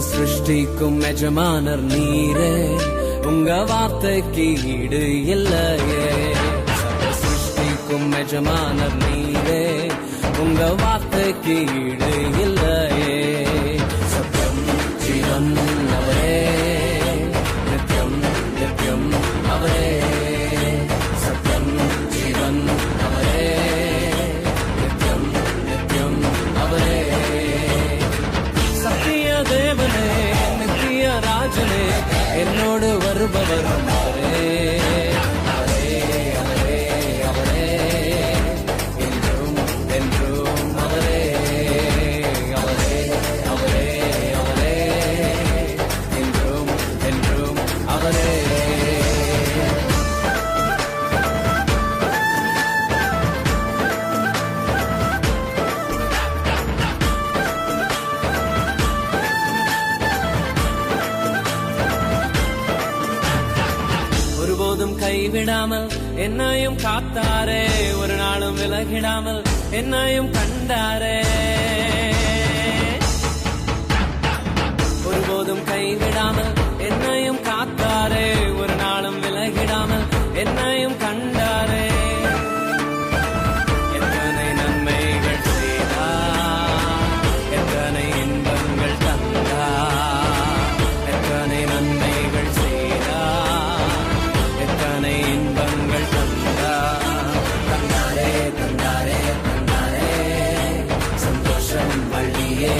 சிருஷ்டிக்கும் எஜமானர் நீரே, உங்க வார்த்தைக்கு ஈடு இல்லையே. சிருஷ்டிக்கும் எஜமானர் நீரே, உங்க வார்த்தைக்கு ஈடு இல்லையே. சத்யம் ஜீவன் அவரே, நித்யம் நித்யம் அவரே. சத்யம் ஜீவன் அவரே, நித்யம் நித்யம் அவரே. சத்திய தேவனே, நித்திய ராஜனே, என்னோடு வருபவர் அவரே, அவரே, அவரே, அவரே. என்றும் என்றும் அவரே, அவரே, அவரே, அவரே. என்றும் என்றும் அவரே. ஒருபோதும் கைவிடாமல் என்னையும் காத்தாரே, ஒரு நாளும் விலகிடாமல் என்னையும் கண்டாரே. ஒருபோதும் கைவிடாமல் என்னையும் காத்தாரே, ஒரு நாளும் விலகிடாமல் என்னையும் கண்டாரே. எத்தனை நன்மைகள் செய்தார், எத்தனை இன்பங்கள் தந்தார். எத்தனை நன்மைகள் செய்தார், எத்தனை இன்பங்கள் தந்தார். தந்தாரே தந்தாரே தந்தாரே, சந்தோஷம் வள்ளியே